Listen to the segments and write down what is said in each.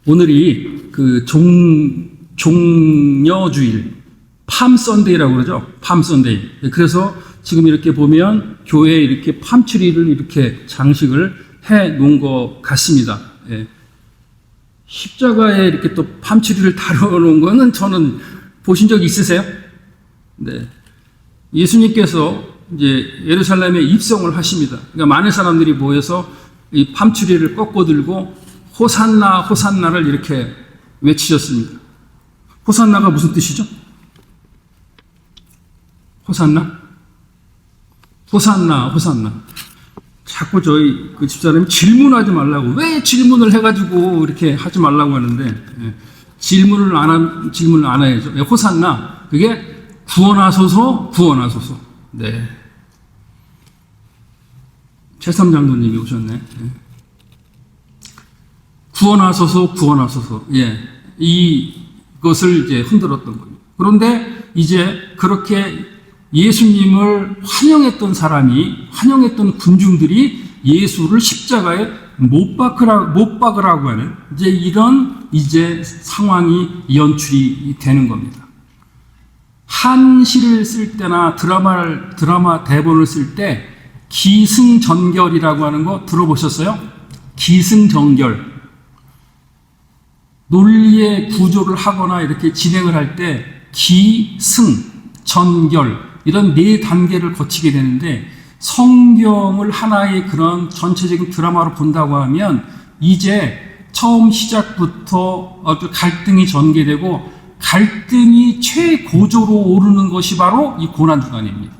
오늘이 그 종려주일, 팜 선데이라고 그러죠. 팜 선데이. 그래서 지금 이렇게 보면 교회에 이렇게 팜트리를 이렇게 장식을 해 놓은 것 같습니다. 예. 십자가에 이렇게 또 팜트리를 달아놓은 거는 저는 보신 적 있으세요? 네. 예수님께서 이제 예루살렘에 입성을 하십니다. 그러니까 많은 사람들이 모여서 이 팜트리를 꺾어 들고 호산나, 호산나를 이렇게 외치셨습니다. 호산나가 무슨 뜻이죠? 호산나? 호산나, 호산나. 자꾸 저희 그 집사람이 질문하지 말라고, 왜 질문을 해가지고 이렇게 하지 말라고 하는데, 예, 질문을 안 해야죠. 예, 호산나. 그게 구원하소서, 구원하소서. 네. 최삼장로님이 오셨네. 예. 구원하소서, 구원하소서. 예. 이것을 이제 흔들었던 겁니다. 그런데 이제 그렇게 예수님을 환영했던 사람이, 환영했던 군중들이 예수를 십자가에 못 박으라고 하는 이제 이런 이제 상황이 연출이 되는 겁니다. 한 시를 쓸 때나 드라마 대본을 쓸 때 기승전결이라고 하는 거 들어보셨어요? 기승전결. 논리의 구조를 하거나 이렇게 진행을 할 때 기승, 전결 이런 네 단계를 거치게 되는데 성경을 하나의 그런 전체적인 드라마로 본다고 하면 이제 처음 시작부터 어떤 갈등이 전개되고 갈등이 최고조로 오르는 것이 바로 이 고난주간입니다.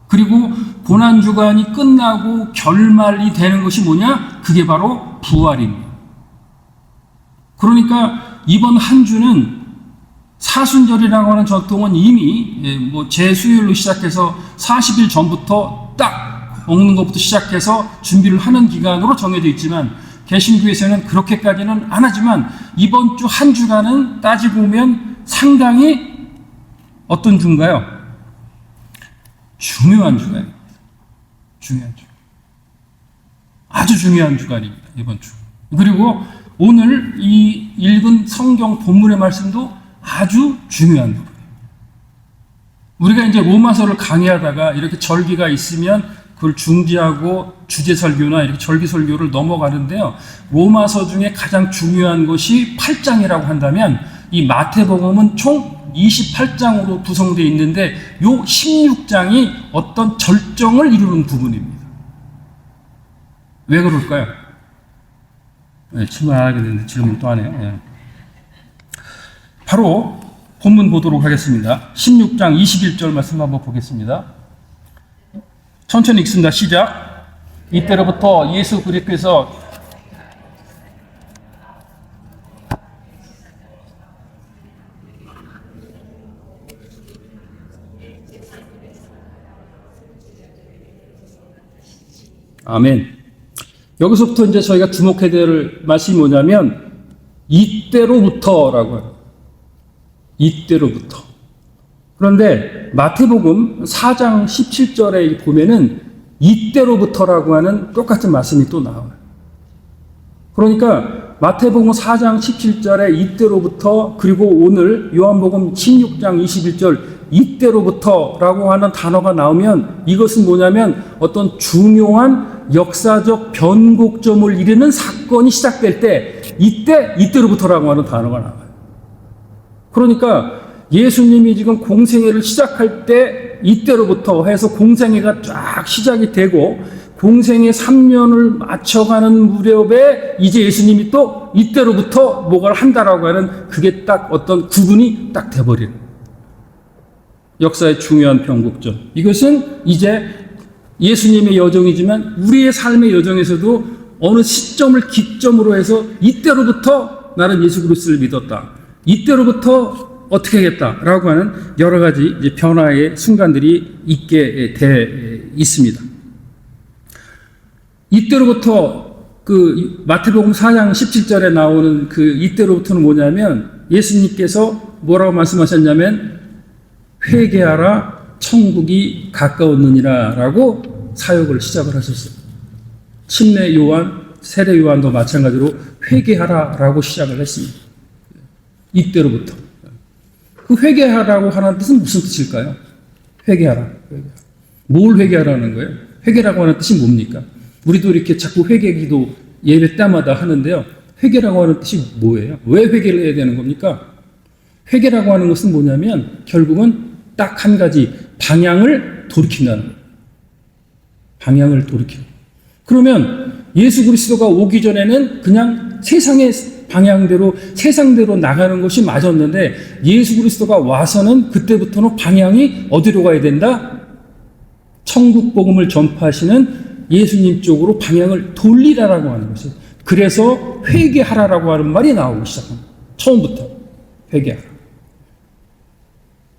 그리고 고난주간이 끝나고 결말이 되는 것이 뭐냐? 그게 바로 부활입니다. 그러니까 이번 한 주는 사순절이라고 하는 전통은 이미 뭐 제수요일로 시작해서 40일 전부터 딱 먹는 것부터 시작해서 준비를 하는 기간으로 정해져 있지만 개신교에서는 그렇게까지는 안 하지만 이번 주 한 주간은 따지고 보면 상당히 어떤 주인가요? 중요한 주간입니다. 중요한 주. 아주 중요한 주간입니다. 이번 주. 그리고 오늘 이 읽은 성경 본문의 말씀도 아주 중요한 부분이에요. 우리가 이제 로마서를 강의하다가 이렇게 절기가 있으면 그걸 중지하고 주제 설교나 이렇게 절기 설교를 넘어가는데요. 로마서 중에 가장 중요한 것이 8장이라고 한다면 이 마태복음은 총 28장으로 구성되어 있는데 요 16장이 어떤 절정을 이루는 부분입니다. 왜 그럴까요? 네, 질문 안 하게 되는데 질문 또 하네요. 네. 바로 본문 보도록 하겠습니다. 16장 21절 말씀 한번 보겠습니다. 천천히 읽습니다. 시작. 이때로부터 예수 그리스도께서 아멘. 여기서부터 이제 저희가 주목해야 될 말씀이 뭐냐면 이때로부터라고 해요. 이때로부터. 그런데 마태복음 4장 17절에 보면은 이때로부터라고 하는 똑같은 말씀이 또 나와요. 그러니까 마태복음 4장 17절에 이때로부터 그리고 오늘 요한복음 16장 21절 이때로부터라고 하는 단어가 나오면 이것은 뭐냐면 어떤 중요한 역사적 변곡점을 이루는 사건이 시작될 때 이때로부터라고 하는 단어가 나와요. 그러니까 예수님이 지금 공생애를 시작할 때 이때로부터 해서 공생애가 쫙 시작이 되고 공생애 3년을 맞춰가는 무렵에 이제 예수님이 또 이때로부터 뭐가 한다라고 하는 그게 딱 어떤 구분이 딱 돼버리는 역사의 중요한 변곡점. 이것은 이제 예수님의 여정이지만 우리의 삶의 여정에서도 어느 시점을 기점으로 해서 이때로부터 나는 예수 그리스도를 믿었다. 이때로부터 어떻게 하겠다라고 하는 여러 가지 이제 변화의 순간들이 있게 돼 있습니다. 이때로부터 그 마태복음 4장 17절에 나오는 그 이때로부터는 뭐냐면 예수님께서 뭐라고 말씀하셨냐면 회개하라 천국이 가까웠느니라 라고 사역을 시작을 하셨어요. 침례 요한, 세례 요한도 마찬가지로 회개하라라고 시작을 했습니다. 이때로부터. 그 회개하라고 하는 뜻은 무슨 뜻일까요? 회개하라. 뭘 회개하라는 거예요? 회개라고 하는 뜻이 뭡니까? 우리도 이렇게 자꾸 회개 기도 예배 때마다 하는데요. 회개라고 하는 뜻이 뭐예요? 왜 회개를 해야 되는 겁니까? 회개라고 하는 것은 뭐냐면 결국은 딱 한 가지, 방향을 돌이킨다는 거예요. 방향을 돌이키는. 그러면 예수 그리스도가 오기 전에는 그냥 세상의 방향대로, 세상대로 나가는 것이 맞았는데 예수 그리스도가 와서는 그때부터는 방향이 어디로 가야 된다? 천국 복음을 전파하시는 예수님 쪽으로 방향을 돌리라라고 하는 것이에요. 그래서 회개하라라고 하는 말이 나오기 시작합니다. 처음부터 회개하라.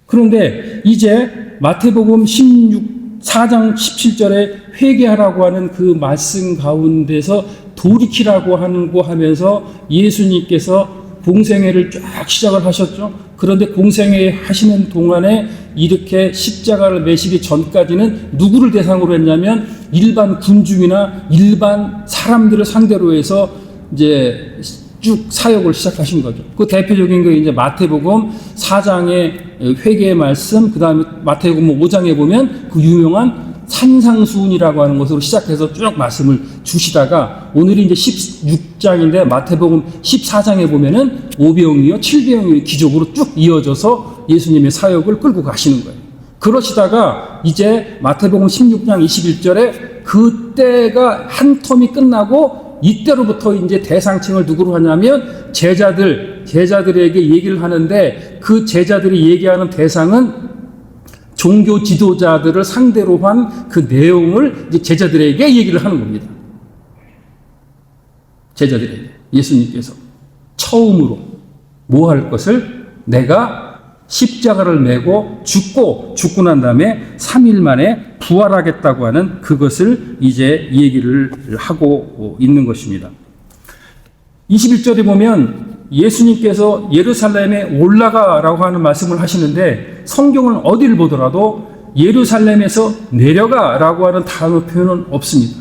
그런데 이제 마태복음 4장 17절에 회개하라고 하는 그 말씀 가운데서 돌이키라고 하는 거 하면서 예수님께서 공생애를 쫙 시작을 하셨죠. 그런데 공생애 하시는 동안에 이렇게 십자가를 매시기 전까지는 누구를 대상으로 했냐면 일반 군중이나 일반 사람들을 상대로 해서 이제 쭉 사역을 시작하신 거죠. 그 대표적인 게 이제 마태복음 4장의 회개의 말씀, 그 다음에 마태복음 5장에 보면 그 유명한 산상수훈이라고 하는 것으로 시작해서 쭉 말씀을 주시다가 오늘이 이제 16장인데 마태복음 14장에 보면은 5병이요, 7병이 기적으로 쭉 이어져서 예수님의 사역을 끌고 가시는 거예요. 그러시다가 이제 마태복음 16장 21절에 그때가 한 텀이 끝나고 이때로부터 이제 대상층을 누구로 하냐면 제자들에게 얘기를 하는데 그 제자들이 얘기하는 대상은 종교 지도자들을 상대로 한 그 내용을 이제 제자들에게 얘기를 하는 겁니다. 제자들에게 예수님께서 처음으로 뭐 할 것을 내가 십자가를 메고 죽고 난 다음에 3일 만에 부활하겠다고 하는 그것을 이제 얘기를 하고 있는 것입니다. 21절에 보면 예수님께서 예루살렘에 올라가라고 하는 말씀을 하시는데 성경은 어디를 보더라도 예루살렘에서 내려가라고 하는 단어 표현은 없습니다.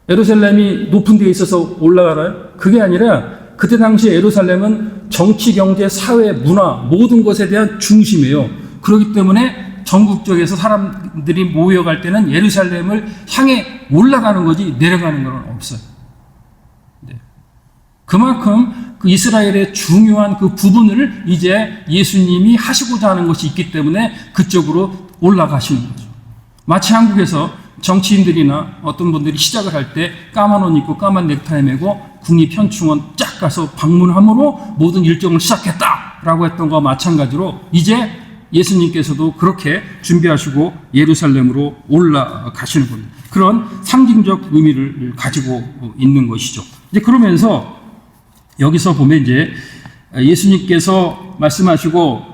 예루살렘이 높은 데에 있어서 올라가나요? 그게 아니라 그때 당시 예루살렘은 정치, 경제, 사회, 문화 모든 것에 대한 중심이에요. 그렇기 때문에 전국적에서 사람들이 모여갈 때는 예루살렘을 향해 올라가는 거지 내려가는 건 없어요. 네. 그만큼 그 이스라엘의 중요한 그 부분을 이제 예수님이 하시고자 하는 것이 있기 때문에 그쪽으로 올라가시는 거죠. 마치 한국에서 정치인들이나 어떤 분들이 시작을 할 때 까만 옷 입고 까만 넥타이 메고 국립현충원 쫙 가서 방문함으로 모든 일정을 시작했다라고 했던 것과 마찬가지로 이제 예수님께서도 그렇게 준비하시고 예루살렘으로 올라가시는 겁니다. 그런 상징적 의미를 가지고 있는 것이죠. 이제 그러면서 여기서 보면 이제 예수님께서 말씀하시고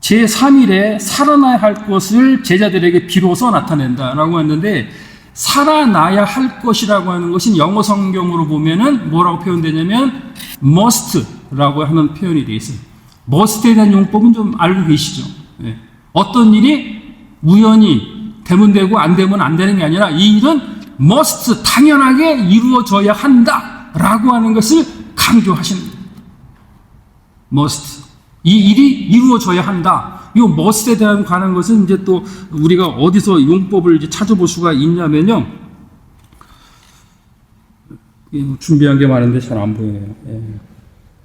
제3일에 살아나야 할 것을 제자들에게 비로소 나타낸다라고 했는데 살아나야 할 것이라고 하는 것은 영어 성경으로 보면은 뭐라고 표현되냐면 must라고 하는 표현이 되어 있어요. must에 대한 용법은 좀 알고 계시죠? 네. 어떤 일이 우연히 되면 되고 안 되면 안 되는 게 아니라 이 일은 must 당연하게 이루어져야 한다라고 하는 것을 강조하시는 거예요. must. 이 일이 이루어져야 한다. 이 must에 대한 관한 것은 이제 또 우리가 어디서 용법을 이제 찾아볼 수가 있냐면요. 준비한 게 많은데 잘 안 보이네요. 예.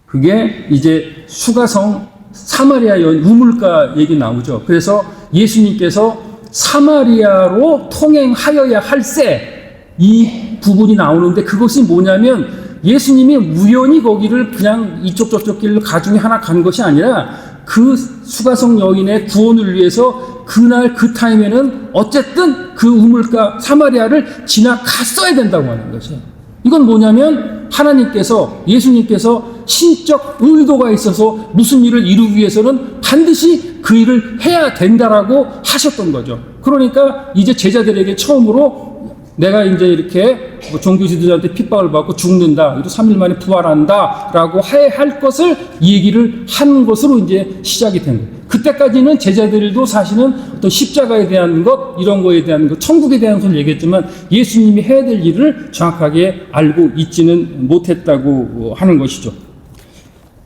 그게 이제 수가성 사마리아 여인 우물가 얘기 나오죠. 그래서 예수님께서 사마리아로 통행하여야 할세 이 부분이 나오는데 그것이 뭐냐면 예수님이 우연히 거기를 그냥 이쪽 저쪽 길로 가중에 하나 간 것이 아니라 그 수가성 여인의 구원을 위해서 그날 그 타임에는 어쨌든 그 우물가 사마리아를 지나갔어야 된다고 하는 것이에요. 이건 뭐냐면 하나님께서 예수님께서 신적 의도가 있어서 무슨 일을 이루기 위해서는 반드시 그 일을 해야 된다라고 하셨던 거죠. 그러니까 이제 제자들에게 처음으로 내가 이제 이렇게 종교 지도자한테 핍박을 받고 죽는다. 그리고 3일 만에 부활한다. 라고 해야 할 것을 얘기를 한 것으로 이제 시작이 된 거예요. 그때까지는 제자들도 사실은 어떤 십자가에 대한 것, 이런 거에 대한 것, 천국에 대한 것을 얘기했지만 예수님이 해야 될 일을 정확하게 알고 있지는 못했다고 하는 것이죠.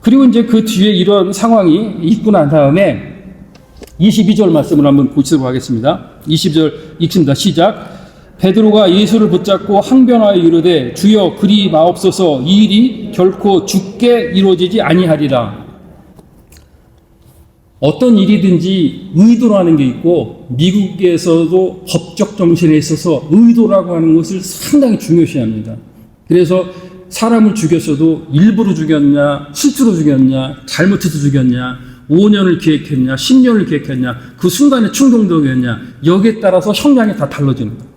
그리고 이제 그 뒤에 이런 상황이 있고 난 다음에 22절 말씀을 한번 보시도록 하겠습니다. 22절 읽습니다. 시작. 베드로가 예수를 붙잡고 항변하여 이르되 주여 그리 마옵소서, 이 일이 결코 주께 이루어지지 아니하리라. 어떤 일이든지 의도라는 게 있고 미국에서도 법적 정신에 있어서 의도라고 하는 것을 상당히 중요시합니다. 그래서 사람을 죽였어도 일부러 죽였냐, 실수로 죽였냐, 잘못해서 죽였냐, 5년을 기획했냐, 10년을 기획했냐, 그 순간에 충동적이었냐, 여기에 따라서 형량이 다 달라지는 거예요.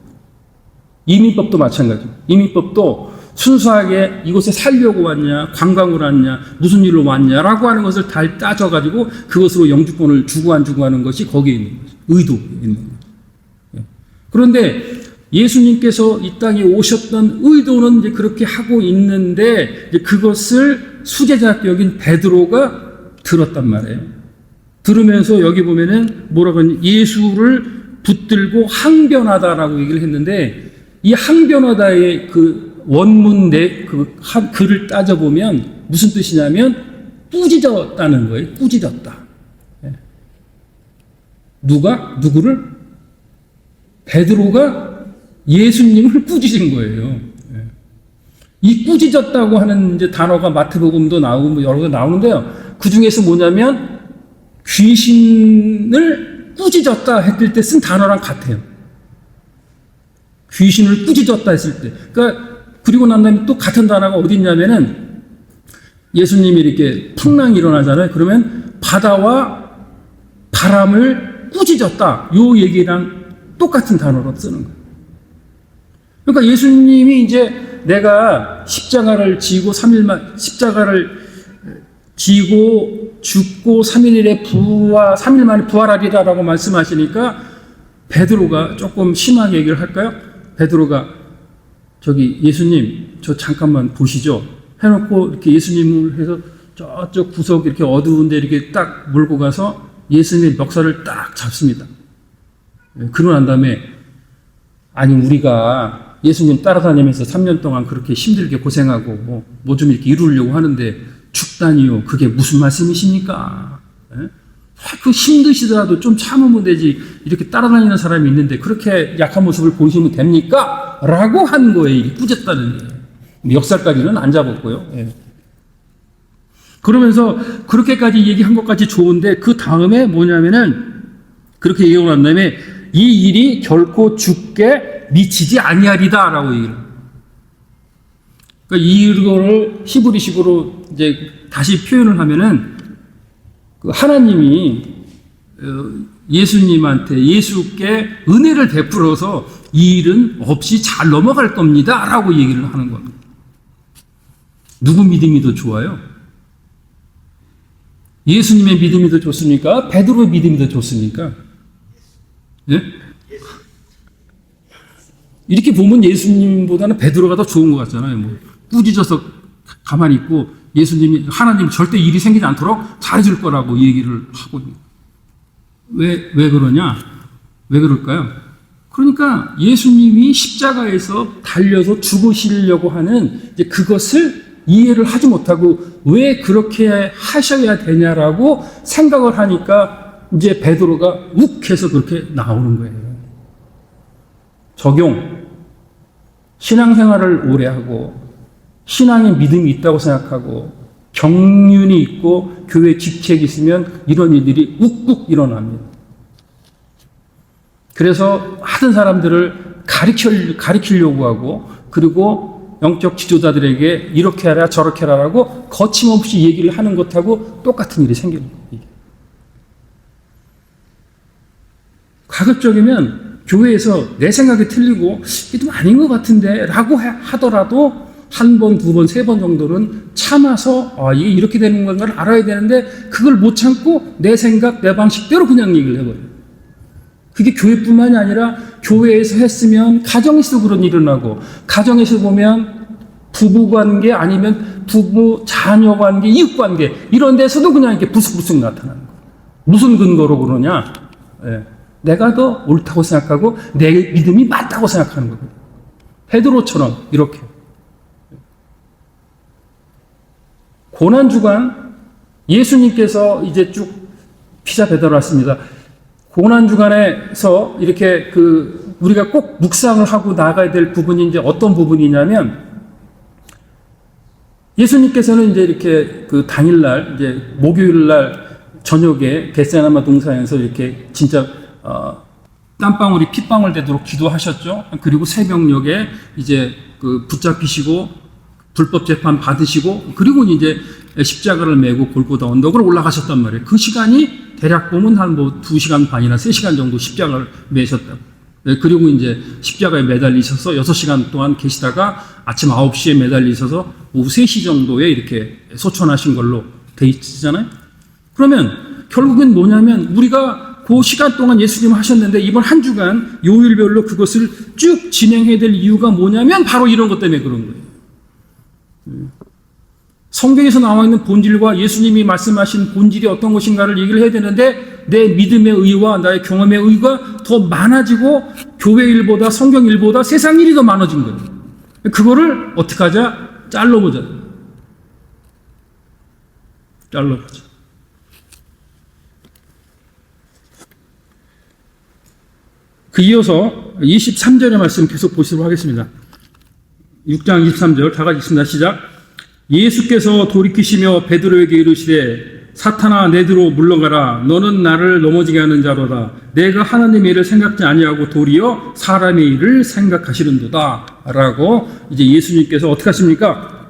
이민법도 마찬가지입니다. 이민법도 순수하게 이곳에 살려고 왔냐, 관광을 왔냐, 무슨 일로 왔냐라고 하는 것을 다 따져가지고 그것으로 영주권을 주고 안 주고 하는 것이 거기에 있는 거죠. 의도에 있는 거죠. 그런데 예수님께서 이 땅에 오셨던 의도는 이제 그렇게 하고 있는데 이제 그것을 수제자적 여긴 베드로가 들었단 말이에요. 들으면서 여기 보면은 뭐라고 하냐, 예수를 붙들고 항변하다라고 얘기를 했는데 이 항변하다의 그 원문 그 글을 따져보면 무슨 뜻이냐면 꾸짖었다는 거예요. 꾸짖었다. 누구를? 베드로가 예수님을 꾸짖은 거예요. 이 꾸짖었다고 하는 이제 단어가 마태복음도 나오고 여러 개 나오는데요. 그 중에서 뭐냐면 귀신을 꾸짖었다 했을 때 쓴 단어랑 같아요. 귀신을 꾸짖었다 했을 때. 그러니까 그리고 난 다음에 또 같은 단어가 어디 있냐면은 예수님이 이렇게 풍랑이 일어나잖아요. 그러면 바다와 바람을 꾸짖었다. 요 얘기랑 똑같은 단어로 쓰는 거예요. 그러니까 예수님이 이제 내가 십자가를 지고 3일 지고 죽고 3일 만에 부활하리라라고 말씀하시니까 베드로가 조금 심하게 얘기를 할까요? 베드로가 저기 예수님 저 잠깐만 보시죠 해놓고 이렇게 예수님을 해서 저쪽 구석 이렇게 어두운데 이렇게 딱 몰고 가서 예수님의 멱살을 딱 잡습니다. 그러고 난 다음에 아니 우리가 예수님 따라다니면서 3년 동안 그렇게 힘들게 고생하고 뭐 좀 이렇게 이루려고 하는데 죽다니요. 그게 무슨 말씀이십니까? 그 힘드시더라도 좀 참으면 되지. 이렇게 따라다니는 사람이 있는데 그렇게 약한 모습을 보이시면 됩니까? 라고 한 거예요. 꾸짖다는 게. 역살까지는 안 잡았고요. 그러면서 그렇게까지 얘기한 것까지 좋은데 그 다음에 뭐냐면은 그렇게 예언한 다음에 이 일이 결코 주께 미치지 아니하리다 라고 얘기를. 그러니까 이거를 히브리식으로 이제 다시 표현을 하면은 그 하나님이 예수께 은혜를 베풀어서 이 일은 없이 잘 넘어갈 겁니다 라고 얘기를 하는 겁니다. 누구 믿음이 더 좋아요? 예수님의 믿음이 더 좋습니까? 베드로의 믿음이 더 좋습니까? 예? 이렇게 보면 예수님보다는 베드로가 더 좋은 것 같잖아요. 뭐 꾸짖어서 가만히 있고 하나님 절대 일이 생기지 않도록 잘해줄 거라고 얘기를 하고 왜 그러냐? 왜 그럴까요? 그러니까 예수님이 십자가에서 달려서 죽으시려고 하는 이제 그것을 이해를 하지 못하고 왜 그렇게 하셔야 되냐라고 생각을 하니까 이제 베드로가 욱해서 그렇게 나오는 거예요. 적용. 신앙생활을 오래 하고 신앙에 믿음이 있다고 생각하고 경륜이 있고 교회 직책이 있으면 이런 일들이 욱욱 일어납니다. 그래서 하던 사람들을 가리키려고 하고 그리고 영적 지도자들에게 이렇게 해라 저렇게 해라라고 거침없이 얘기를 하는 것하고 똑같은 일이 생기는 거예요. 가급적이면 교회에서 내 생각이 틀리고 이게 좀 아닌 것 같은데 라고 하더라도 한 번, 두 번, 세 번 정도는 참아서 이게 이렇게 되는 건가를 알아야 되는데 그걸 못 참고 내 생각, 내 방식대로 그냥 얘기를 해버려요. 그게 교회뿐만이 아니라 교회에서 했으면 가정에서 그런 일이 일어나고 가정에서 보면 부부관계 아니면 부부, 자녀관계, 이웃관계 이런 데서도 그냥 이렇게 부스부스 나타나는 거예요. 무슨 근거로 그러냐? 예. 내가 더 옳다고 생각하고 내 믿음이 맞다고 생각하는 거거든요. 베드로처럼 이렇게. 고난주간 예수님께서 이제 쭉 피자 배달을 왔습니다. 고난주간에서 이렇게 우리가 꼭 묵상을 하고 나가야 될 부분이 이제 어떤 부분이냐면 예수님께서는 이제 이렇게 당일날 이제 목요일날 저녁에 겟세마네 동산에서 이렇게 진짜 땀방울이 핏방울 되도록 기도하셨죠. 그리고 새벽녘에 이제 붙잡히시고 불법 재판 받으시고 그리고 이제 십자가를 메고 골고다 언덕으로 올라가셨단 말이에요. 그 시간이 대략 보면 한 2시간 반이나 3시간 정도 십자가를 메셨다고. 그리고 이제 십자가에 매달리셔서 6시간 동안 계시다가 아침 9시에 매달리셔서 오후 3시 정도에 이렇게 소천하신 걸로 돼 있잖아요. 그러면 결국엔 뭐냐면 우리가 그 시간 동안 예수님 하셨는데 이번 한 주간 요일별로 그것을 쭉 진행해야 될 이유가 뭐냐면 바로 이런 것 때문에 그런 거예요. 성경에서 나와 있는 본질과 예수님이 말씀하신 본질이 어떤 것인가를 얘기를 해야 되는데 내 믿음의 의와 나의 경험의 의가 더 많아지고 교회 일보다 성경 일보다 세상 일이 더 많아진 거예요. 그거를 어떻게 하자? 잘라보자. 그 이어서 23절의 말씀 계속 보시도록 하겠습니다. 6장 23절 다 같이 읽습니다. 시작. 예수께서 돌이키시며 베드로에게 이르시되 사탄아 내뒤로 물러가라. 너는 나를 넘어지게 하는 자로다. 내가 하나님의 일을 생각지 아니하고 도리어 사람의 일을 생각하시는도다. 라고 이제 예수님께서 어떻게 하십니까?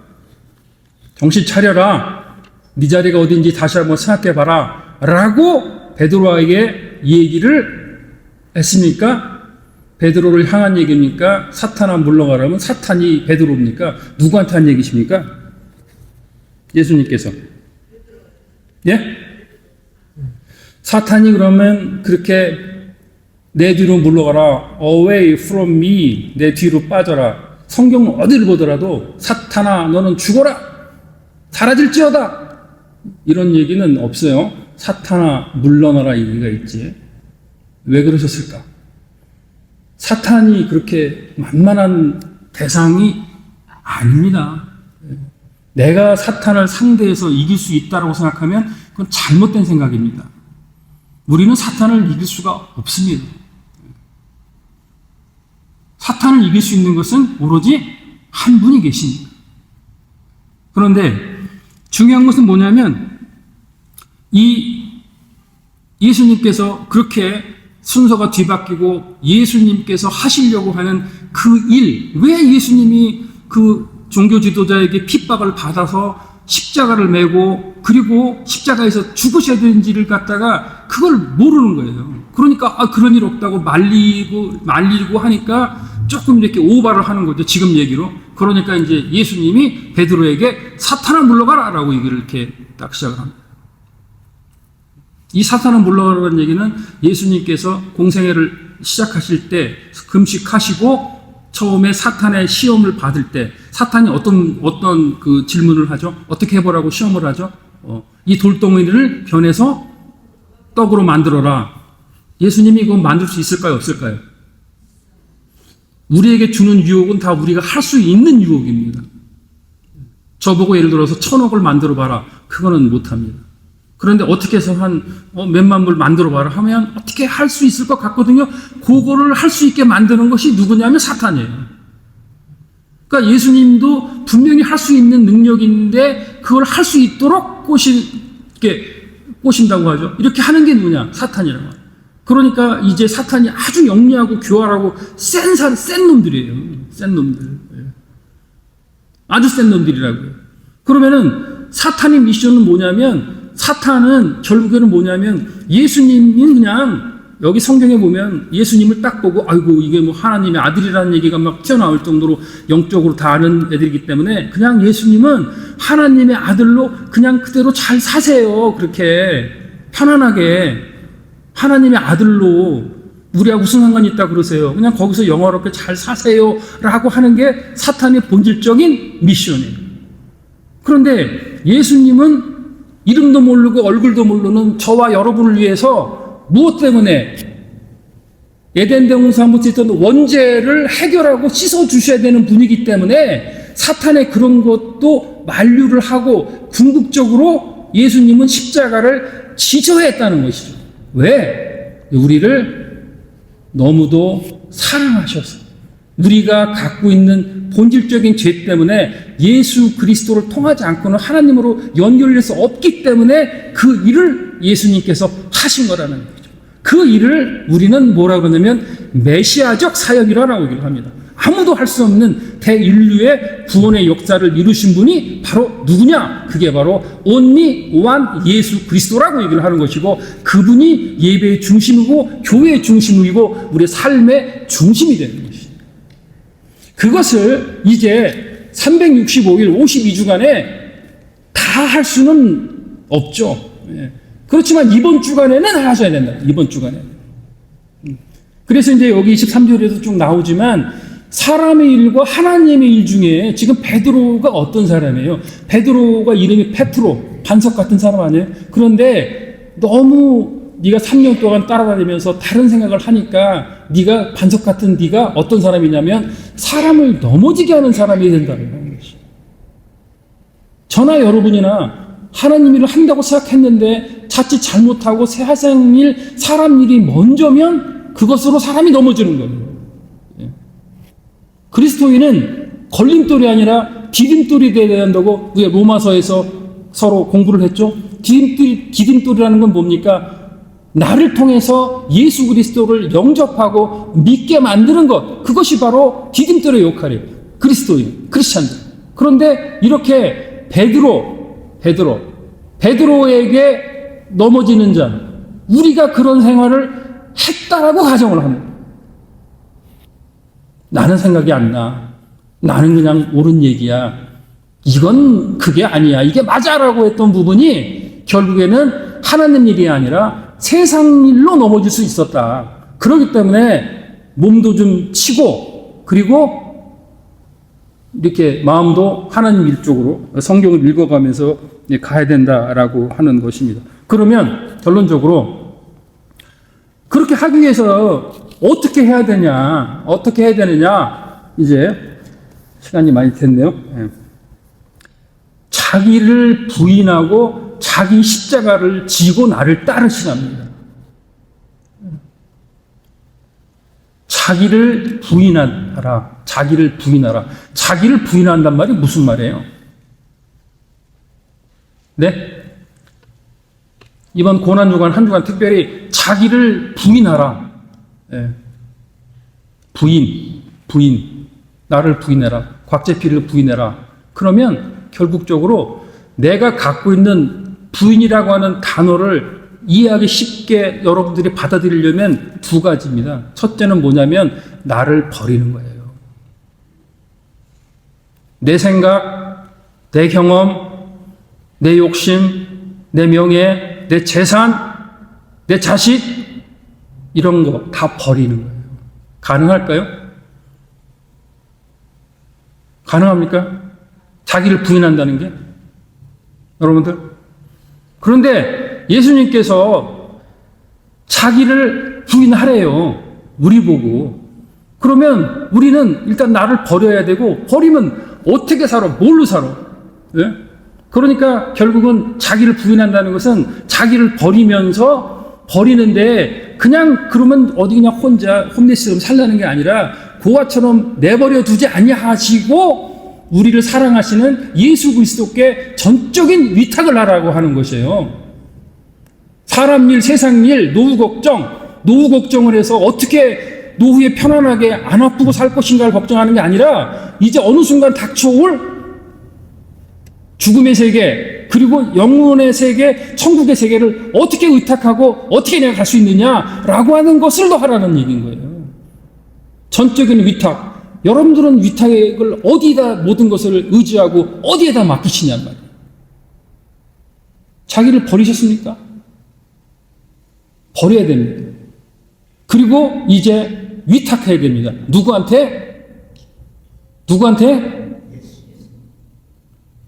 정신 차려라. 네 자리가 어딘지 다시 한번 생각해봐라. 라고 베드로에게 얘기를 했습니까? 베드로를 향한 얘기입니까? 사탄아 물러가라면 사탄이 베드로입니까? 누구한테 한 얘기십니까? 예수님께서. 예? 사탄이 그러면 그렇게 내 뒤로 물러가라. Away from me. 내 뒤로 빠져라. 성경 어디를 보더라도 사탄아 너는 죽어라. 사라질지어다. 이런 얘기는 없어요. 사탄아 물러나라 얘기가 있지. 왜 그러셨을까? 사탄이 그렇게 만만한 대상이 아닙니다. 내가 사탄을 상대해서 이길 수 있다고 생각하면 그건 잘못된 생각입니다. 우리는 사탄을 이길 수가 없습니다. 사탄을 이길 수 있는 것은 오로지 한 분이 계십니다. 그런데 중요한 것은 뭐냐면 이 예수님께서 그렇게 순서가 뒤바뀌고 예수님께서 하시려고 하는 그 일, 왜 예수님이 그 종교 지도자에게 핍박을 받아서 십자가를 메고 그리고 십자가에서 죽으셔야 되는지를 갖다가 그걸 모르는 거예요. 그러니까 그런 일 없다고 말리고 하니까 조금 이렇게 오바를 하는 거죠. 지금 얘기로. 그러니까 이제 예수님이 베드로에게 사탄아 물러가라 라고 얘기를 이렇게 딱 시작을 합니다. 이 사탄아 물러가라는 얘기는 예수님께서 공생애를 시작하실 때 금식하시고 처음에 사탄의 시험을 받을 때 사탄이 어떤 그 질문을 하죠? 어떻게 해보라고 시험을 하죠? 이 돌덩이를 변해서 떡으로 만들어라. 예수님이 이거 만들 수 있을까요? 없을까요? 우리에게 주는 유혹은 다 우리가 할 수 있는 유혹입니다. 저보고 예를 들어서 1000억을 만들어봐라. 그거는 못합니다. 그런데 어떻게 해서 몇만 불 만들어봐라 하면 어떻게 할 수 있을 것 같거든요. 그거를 할 수 있게 만드는 것이 누구냐면 사탄이에요. 그러니까 예수님도 분명히 할 수 있는 능력인데 그걸 할 수 있도록 꼬신다고 하죠. 이렇게 하는 게 누구냐? 사탄이라고. 그러니까 이제 사탄이 아주 영리하고 교활하고 센 놈들이에요. 센 놈들. 아주 센 놈들이라고요. 그러면은 사탄의 미션은 뭐냐면 사탄은 결국에는 뭐냐면 예수님이 그냥 여기 성경에 보면 예수님을 딱 보고 아이고 이게 뭐 하나님의 아들이라는 얘기가 막 튀어나올 정도로 영적으로 다 아는 애들이기 때문에 그냥 예수님은 하나님의 아들로 그냥 그대로 잘 사세요. 그렇게 편안하게 하나님의 아들로 우리하고 무슨 상관이 있다 그러세요. 그냥 거기서 영화롭게 잘 사세요 라고 하는 게 사탄의 본질적인 미션이에요. 그런데 예수님은 이름도 모르고 얼굴도 모르는 저와 여러분을 위해서 무엇 때문에 에덴 동산부터 있던 원죄를 해결하고 씻어주셔야 되는 분이기 때문에 사탄의 그런 것도 만류를 하고 궁극적으로 예수님은 십자가를 지셔야 했다는 것이죠. 왜? 우리를 너무도 사랑하셔서 우리가 갖고 있는 본질적인 죄 때문에 예수 그리스도를 통하지 않고는 하나님으로 연결될 수 없기 때문에 그 일을 예수님께서 하신 거라는 거죠. 그 일을 우리는 뭐라 그러냐면 메시아적 사역이라고 얘기를 합니다. 아무도 할 수 없는 대인류의 구원의 역사를 이루신 분이 바로 누구냐? 그게 바로 only one 예수 그리스도라고 얘기를 하는 것이고, 그분이 예배의 중심이고 교회의 중심이고 우리의 삶의 중심이 되는 것이죠. 그것을 이제 365일 52주간에 다 할 수는 없죠. 그렇지만 이번 주간에는 하셔야 된다. 이번 주간에. 그래서 이제 여기 23절에도 쭉 나오지만 사람의 일과 하나님의 일 중에 지금 베드로가 어떤 사람이에요? 베드로가 이름이 페트로, 반석 같은 사람 아니에요? 그런데 너무 네가 3년 동안 따라다니면서 다른 생각을 하니까 네가 반석 같은 네가 어떤 사람이냐면 사람을 넘어지게 하는 사람이 된다는 것이. 저나 여러분이나 하나님 일을 한다고 생각했는데 자칫 잘못하고 세상 일, 사람 일이 먼저면 그것으로 사람이 넘어지는 거예요. 그리스도인은 걸림돌이 아니라 디딤돌이 되어야 한다고 우리가 로마서에서 서로 공부를 했죠. 디딤돌이라는 건 뭡니까? 나를 통해서 예수 그리스도를 영접하고 믿게 만드는 것, 그것이 바로 디딤돌의 역할이에요. 그리스도인, 크리스찬들. 그런데 이렇게 베드로에게 넘어지는 자, 우리가 그런 생활을 했다라고 가정을 합니다. 나는 생각이 안 나. 나는 그냥 옳은 얘기야. 이건 그게 아니야. 이게 맞아라고 했던 부분이 결국에는 하나님 일이 아니라 세상 일로 넘어질 수 있었다. 그렇기 때문에 몸도 좀 치고 그리고 이렇게 마음도 하나님 일 쪽으로 성경을 읽어가면서 가야 된다라고 하는 것입니다. 그러면 결론적으로 그렇게 하기 위해서 어떻게 해야 되느냐, 이제 시간이 많이 됐네요. 자기를 부인하고 자기 십자가를 지고 나를 따르시랍니다. 자기를 부인하라. 자기를 부인한단 말이 무슨 말이에요? 네? 이번 고난주간 한 주간 특별히 자기를 부인하라. 부인. 나를 부인해라. 곽재필을 부인해라. 그러면 결국적으로 내가 갖고 있는 부인이라고 하는 단어를 이해하기 쉽게 여러분들이 받아들이려면 두 가지입니다. 첫째는 뭐냐면 나를 버리는 거예요. 내 생각, 내 경험, 내 욕심, 내 명예, 내 재산, 내 자식, 이런 거 다 버리는 거예요. 가능할까요? 가능합니까? 자기를 부인한다는 게? 여러분들? 그런데 예수님께서 자기를 부인하래요. 우리 보고. 그러면 우리는 일단 나를 버려야 되고, 버리면 어떻게 살아? 뭘로 살아? 예? 그러니까 결국은 자기를 부인한다는 것은 자기를 버리는데 그냥 그러면 어디 그냥 혼자 홈리스로 살라는 게 아니라 고아처럼 내버려 두지 아니하시고 우리를 사랑하시는 예수 그리스도께 전적인 위탁을 하라고 하는 것이에요. 사람 일, 세상 일, 노후 걱정을 해서 어떻게 노후에 편안하게 안 아프고 살 것인가를 걱정하는 게 아니라 이제 어느 순간 닥쳐올 죽음의 세계, 그리고 영혼의 세계, 천국의 세계를 어떻게 의탁하고 어떻게 내가 갈 수 있느냐라고 하는 것을 더 하라는 얘기인 거예요. 전적인 위탁. 여러분들은 위탁을 어디다 모든 것을 의지하고 어디에다 맡기시냔 말이에요. 자기를 버리셨습니까? 버려야 됩니다. 그리고 이제 위탁해야 됩니다. 누구한테?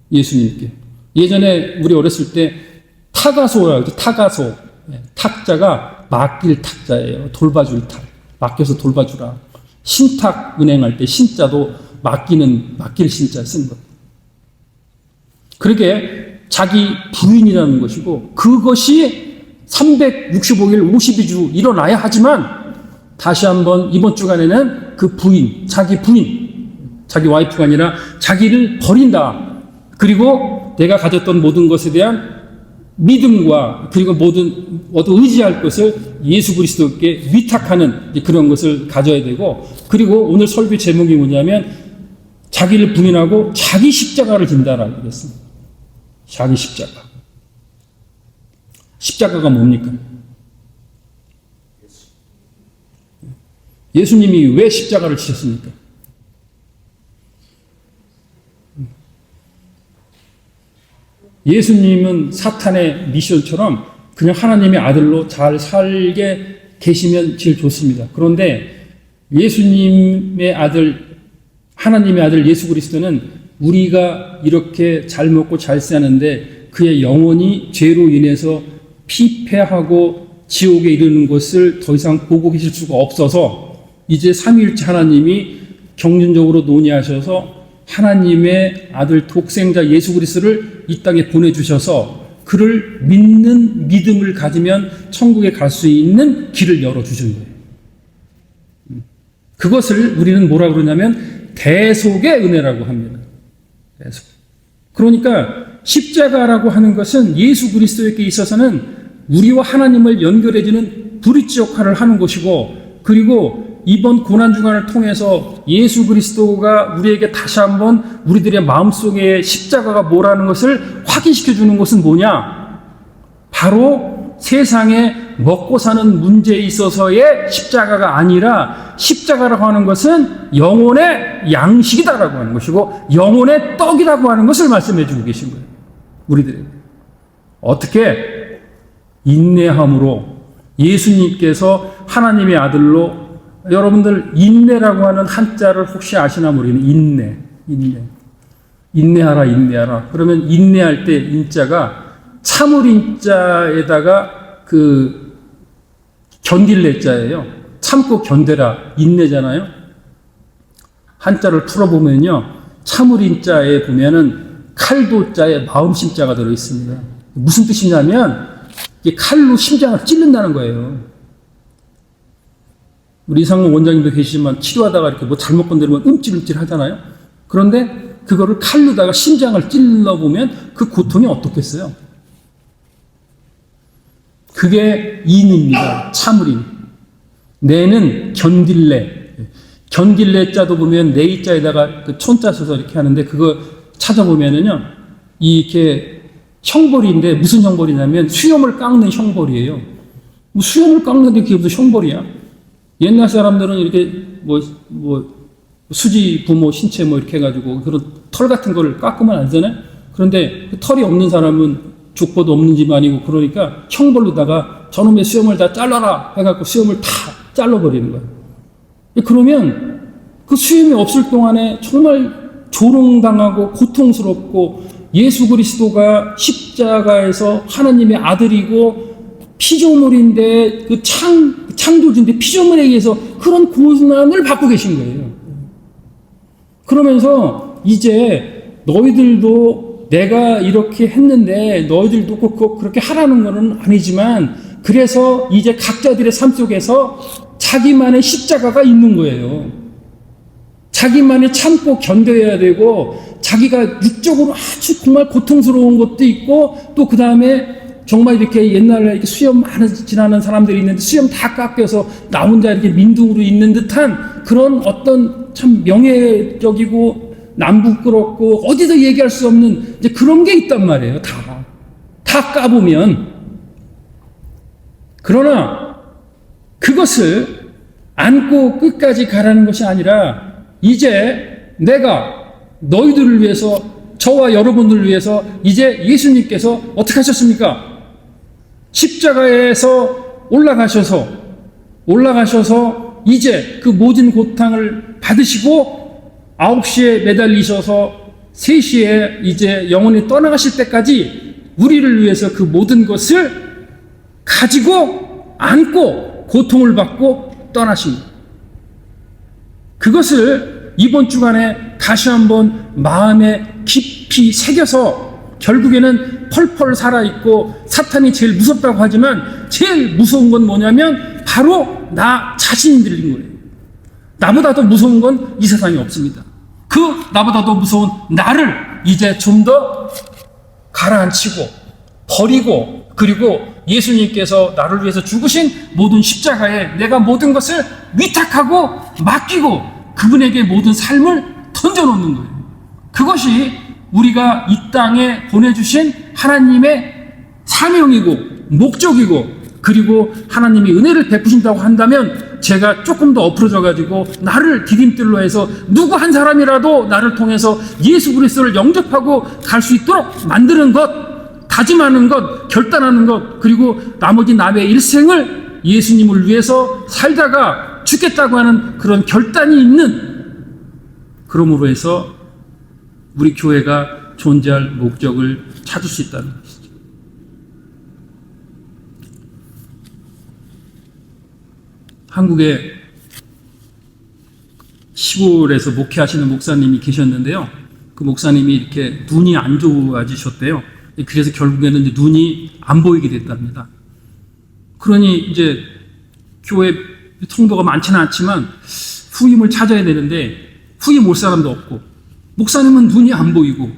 예수님께. 예전에 우리 어렸을 때 타가소라고 하죠. 타가소. 탁자가 맡길 탁자예요. 돌봐줄 탁. 맡겨서 돌봐주라. 신탁 은행할 때 신자도 맡길 신자 쓴 것. 그러게 자기 부인이라는 것이고 그것이 365일 52주 일어나야 하지만 다시 한번 이번 주간에는 그 부인, 자기 와이프가 아니라 자기를 버린다. 그리고 내가 가졌던 모든 것에 대한 믿음과 그리고 모든 의지할 것을 예수 그리스도께 위탁하는 그런 것을 가져야 되고, 그리고 오늘 설교 제목이 뭐냐면 자기를 부인하고 자기 십자가를 진다라고 했습니다. 자기 십자가. 십자가가 뭡니까? 예수님이 왜 십자가를 지셨습니까? 예수님은 사탄의 미션처럼 그냥 하나님의 아들로 잘 살게 계시면 제일 좋습니다. 그런데 예수님의 아들, 하나님의 아들 예수 그리스도는 우리가 이렇게 잘 먹고 잘 사는데 그의 영혼이 죄로 인해서 피폐하고 지옥에 이르는 것을 더 이상 보고 계실 수가 없어서 이제 삼위일체 하나님이 경륜적으로 논의하셔서 하나님의 아들 독생자 예수 그리스도를 이 땅에 보내주셔서 그를 믿는 믿음을 가지면 천국에 갈 수 있는 길을 열어주신 거예요. 그것을 우리는 뭐라 그러냐면 대속의 은혜라고 합니다. 대속. 그러니까 십자가라고 하는 것은 예수 그리스도에게 있어서는 우리와 하나님을 연결해주는 브릿지 역할을 하는 것이고, 그리고 이번 고난주간을 통해서 예수 그리스도가 우리에게 다시 한번 우리들의 마음속에 십자가가 뭐라는 것을 확인시켜 주는 것은 뭐냐? 바로 세상에 먹고 사는 문제에 있어서의 십자가가 아니라 십자가라고 하는 것은 영혼의 양식이다라고 하는 것이고 영혼의 떡이라고 하는 것을 말씀해 주고 계신 거예요. 우리들에게. 어떻게? 인내함으로 예수님께서 하나님의 아들로, 여러분들 인내라고 하는 한자를 혹시 아시나 모르겠는데 인내하라. 그러면 인내할 때 인자가 참을 인자에다가 그 견딜래 자예요. 참고 견뎌라 인내잖아요. 한자를 풀어보면요, 참을 인자에 보면은 칼도자에 마음심자가 들어 있습니다. 무슨 뜻이냐면 이게 칼로 심장을 찔른다는 거예요. 우리 이상문 원장님도 계시지만 치료하다가 이렇게 뭐 잘못 건드리면 움찔움찔 하잖아요. 그런데 그거를 칼로다가 심장을 찔러보면 그 고통이 어떻겠어요? 그게 인입니다. 참을인. 내는 견딜래. 견딜래 자도 보면 내 자에다가 그 촌자 써서 이렇게 하는데 그거 찾아보면은요, 이렇게 형벌인데 무슨 형벌이냐면 수염을 깎는 형벌이에요. 뭐 수염을 깎는데 그게 무슨 형벌이야? 옛날 사람들은 이렇게 수지 부모 신체 뭐 이렇게 해가지고 그런 털 같은 거를 깎으면 안 되잖아요. 그런데 그 털이 없는 사람은 족보도 없는 집안이고 그러니까 형벌로다가 저놈의 수염을 다 잘라라 해갖고 수염을 다 잘라버리는 거예요. 그러면 그 수염이 없을 동안에 정말 조롱당하고 고통스럽고 예수 그리스도가 십자가에서 하나님의 아들이고 피조물인데 그 창조주인데 피조물에 의해서 그런 고난을 받고 계신 거예요. 그러면서 이제 너희들도 내가 이렇게 했는데 너희들도 꼭 그렇게 하라는 것은 아니지만 그래서 이제 각자들의 삶 속에서 자기만의 십자가가 있는 거예요. 자기만이 참고 견뎌야 되고 자기가 육적으로 아주 정말 고통스러운 것도 있고 또 그 다음에 정말 이렇게 옛날에 이렇게 수염 많이 지나는 사람들이 있는데 수염 다 깎여서 나 혼자 이렇게 민둥으로 있는 듯한 그런 어떤 참 명예적이고 남부끄럽고 어디서 얘기할 수 없는 이제 그런 게 있단 말이에요. 다 까보면. 그러나 그것을 안고 끝까지 가라는 것이 아니라 이제 내가 너희들을 위해서 저와 여러분들을 위해서 이제 예수님께서 어떻게 하셨습니까? 십자가에서 올라가셔서 이제 그 모든 고통을 받으시고 9시에 매달리셔서 3시에 이제 영원히 떠나가실 때까지 우리를 위해서 그 모든 것을 가지고 안고 고통을 받고 떠나십니다. 그것을 이번 주간에 다시 한번 마음에 깊이 새겨서 결국에는 펄펄 살아있고 사탄이 제일 무섭다고 하지만 제일 무서운 건 뭐냐면 바로 나 자신이 들린 거예요. 나보다 더 무서운 건 이 세상에 없습니다. 그 나보다 더 무서운 나를 이제 좀 더 가라앉히고 버리고 그리고 예수님께서 나를 위해서 죽으신 모든 십자가에 내가 모든 것을 위탁하고 맡기고 그분에게 모든 삶을 던져놓는 거예요. 그것이 우리가 이 땅에 보내주신 하나님의 사명이고 목적이고 그리고 하나님이 은혜를 베푸신다고 한다면 제가 조금 더 엎어져 가지고 나를 디딤돌로 해서 누구 한 사람이라도 나를 통해서 예수 그리스도를 영접하고 갈 수 있도록 만드는 것, 다짐하는 것, 결단하는 것, 그리고 나머지 남의 일생을 예수님을 위해서 살다가 죽겠다고 하는 그런 결단이 있는, 그러므로 해서 우리 교회가 존재할 목적을 찾을 수 있다는 것이죠. 한국에 시골에서 목회하시는 목사님이 계셨는데요. 그 목사님이 이렇게 눈이 안 좋아지셨대요. 그래서 결국에는 이제 눈이 안 보이게 됐답니다. 그러니 이제 교회 성도가 많지는 않지만 후임을 찾아야 되는데 후임 올 사람도 없고 목사님은 눈이 안 보이고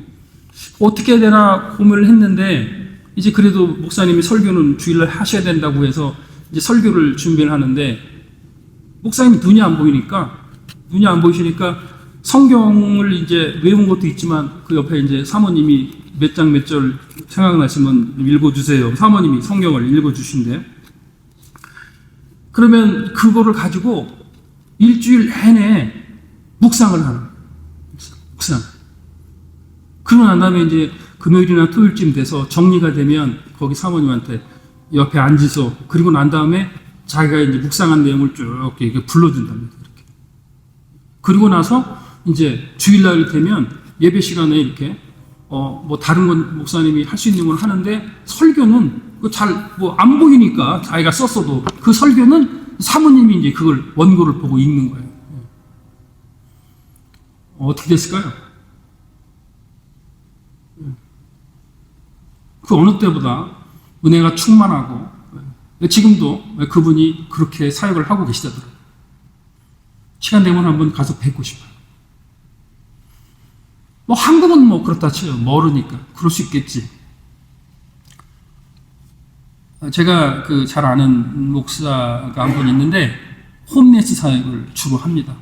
어떻게 해야 되나 고민을 했는데 이제 그래도 목사님이 설교는 주일날 하셔야 된다고 해서 이제 설교를 준비를 하는데 목사님이 눈이 안 보이시니까 성경을 이제 외운 것도 있지만 그 옆에 이제 사모님이 몇 장 몇 절 생각나시면 읽어주세요. 사모님이 성경을 읽어주신대요. 그러면 그거를 가지고 일주일 내내 묵상을 하는 묵상. 그러고 난 다음에 이제 금요일이나 토요일쯤 돼서 정리가 되면 거기 사모님한테 옆에 앉아서 그리고 난 다음에 자기가 이제 묵상한 내용을 쭉 이렇게 불러준답니다. 이렇게. 그리고 나서 이제 주일날 되면 예배 시간에 이렇게 뭐 다른 건 목사님이 할 수 있는 건 하는데 설교는 잘 뭐 안 보이니까 자기가 썼어도 그 설교는 사모님이 이제 그걸 원고를 보고 읽는 거예요. 어떻게 됐을까요? 그 어느 때보다 은혜가 충만하고 지금도 그분이 그렇게 사역을 하고 계시다더라고요. 시간 되면 한번 가서 뵙고 싶어요. 뭐 한국은 뭐 그렇다 쳐요. 멀으니까 그럴 수 있겠지. 제가 그 잘 아는 목사가 한 분 있는데 홈리스 사역을 주로 합니다.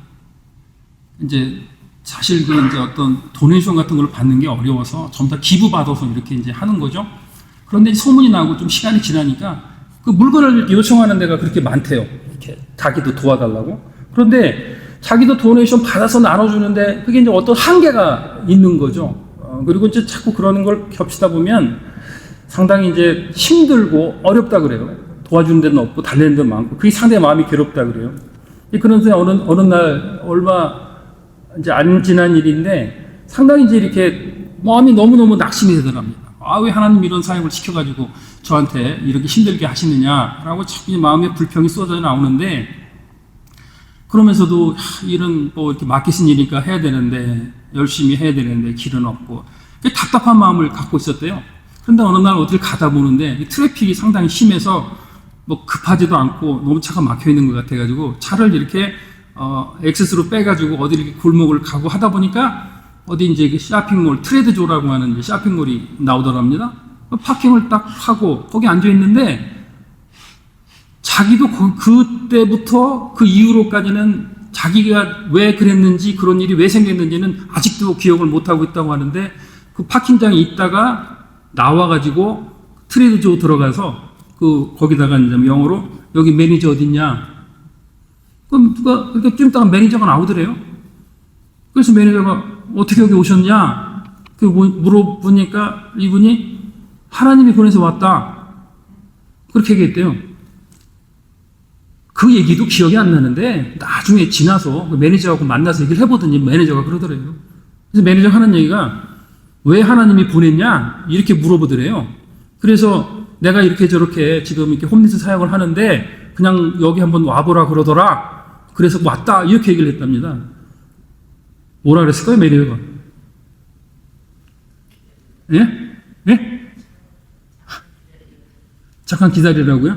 이제 사실 그 이제 어떤 도네이션 같은 걸 받는 게 어려워서 전부 다 기부 받아서 이렇게 이제 하는 거죠. 그런데 소문이 나고 좀 시간이 지나니까 그 물건을 요청하는 데가 그렇게 많대요. 이렇게 자기도 도와달라고. 그런데 자기도 도네이션 받아서 나눠주는데 그게 이제 어떤 한계가 있는 거죠. 그리고 이제 자꾸 그러는 걸 겹치다 보면 상당히 이제 힘들고 어렵다 그래요. 도와주는 데는 없고 달래는 데는 많고 그게 상당히 마음이 괴롭다 그래요. 그런데 어느 날 얼마 이제 안 지난 일인데 상당히 이제 이렇게 마음이 너무너무 낙심이 되더랍니다. 왜 하나님 이런 사역을 시켜가지고 저한테 이렇게 힘들게 하시느냐라고 자꾸 마음에 불평이 쏟아져 나오는데 그러면서도 이런 뭐 이렇게 맡기신 일이니까 해야 되는데 열심히 해야 되는데 길은 없고 답답한 마음을 갖고 있었대요. 그런데 어느 날 어딜 가다 보는데 트래픽이 상당히 심해서 뭐 급하지도 않고 너무 차가 막혀 있는 것 같아가지고 차를 이렇게 액세스로 빼가지고 어디 이렇게 골목을 가고 하다 보니까 어디 이제 쇼핑몰 트레드조라고 하는 쇼핑몰이 나오더랍니다. 파킹을 딱 하고 거기 앉아 있는데 자기도 그때부터 그 이후로까지는 자기가 왜 그랬는지 그런 일이 왜 생겼는지는 아직도 기억을 못하고 있다고 하는데 그 파킹장에 있다가 나와가지고 트레드조 들어가서 거기다가 이제 영어로 여기 매니저 어딨냐? 그럼 누가 그렇게 좀 있다가 매니저가 나오더래요. 그래서 매니저가 어떻게 여기 오셨냐? 물어보니까 이분이 하나님이 보내서 왔다. 그렇게 얘기했대요. 그 얘기도 기억이 안 나는데 나중에 지나서 그 매니저하고 만나서 얘기를 해보더니 매니저가 그러더래요. 그래서 매니저가 하는 얘기가 왜 하나님이 보냈냐? 이렇게 물어보더래요. 그래서 내가 이렇게 저렇게 지금 이렇게 홈리스 사역을 하는데 그냥 여기 한번 와보라 그러더라. 그래서 왔다. 이렇게 얘기를 했답니다. 뭐라 그랬을까요, 매니저가? 예? 예? 잠깐 기다리라고요?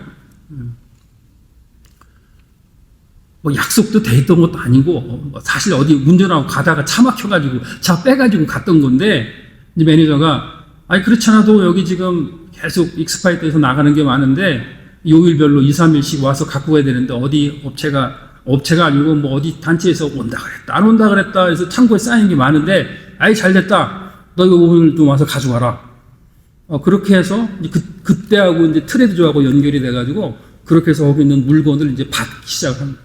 뭐 약속도 돼 있던 것도 아니고 사실 어디 운전하고 가다가 차 막혀가지고 차 빼가지고 갔던 건데 이제 매니저가 아니 그렇지 않아도 여기 지금 계속 익스파이트에서 나가는 게 많은데 요일별로 2, 3일씩 와서 갖고 가야 되는데 어디 업체가 아니고 뭐 어디 단체에서 온다 그랬다 안 온다 그랬다 해서 창고에 쌓인 게 많은데 아이 잘 됐다 너 이거 오늘 좀 와서 가져가라. 그렇게 해서 그때하고 이제 트레드조하고 연결이 돼가지고 그렇게 해서 거기 있는 물건을 이제 받기 시작합니다.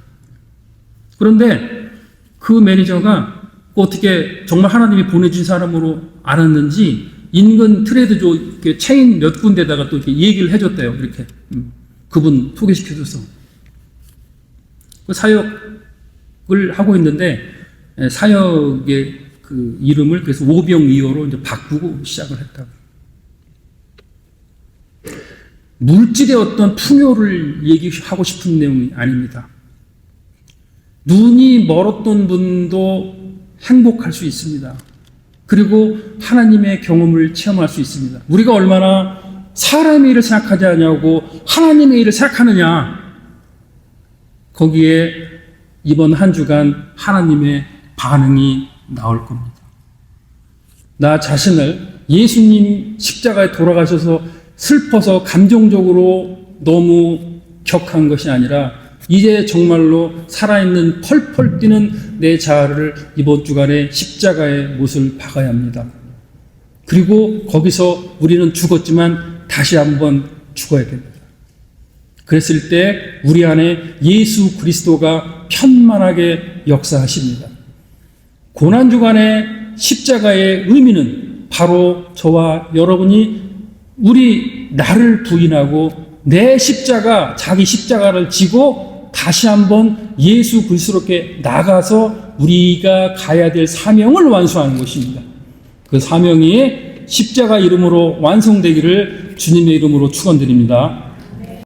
그런데 그 매니저가 어떻게 정말 하나님이 보내준 사람으로 알았는지 인근 트레드조 체인 몇 군데다가 또 이렇게 얘기를 해줬대요. 이렇게 그분 소개시켜줘서 그 사역을 하고 있는데 사역의 그 이름을 그래서 오병이어로 이제 바꾸고 시작을 했다고. 물질의 어떤 풍요를 얘기하고 싶은 내용이 아닙니다. 눈이 멀었던 분도 행복할 수 있습니다. 그리고 하나님의 경험을 체험할 수 있습니다. 우리가 얼마나 사람의 일을 생각하지 않냐고 하나님의 일을 생각하느냐. 거기에 이번 한 주간 하나님의 반응이 나올 겁니다. 나 자신을 예수님 십자가에 돌아가셔서 슬퍼서 감정적으로 너무 격한 것이 아니라 이제 정말로 살아있는 펄펄 뛰는 내 자아를 이번 주간에 십자가의 못을 박아야 합니다. 그리고 거기서 우리는 죽었지만 다시 한번 죽어야 됩니다. 그랬을 때 우리 안에 예수 그리스도가 편만하게 역사하십니다. 고난주간의 십자가의 의미는 바로 저와 여러분이 우리 나를 부인하고 내 십자가, 자기 십자가를 지고 다시 한번 예수 그리스도께 나가서 우리가 가야 될 사명을 완수하는 것입니다. 그 사명이 십자가 이름으로 완성되기를 주님의 이름으로 축원드립니다.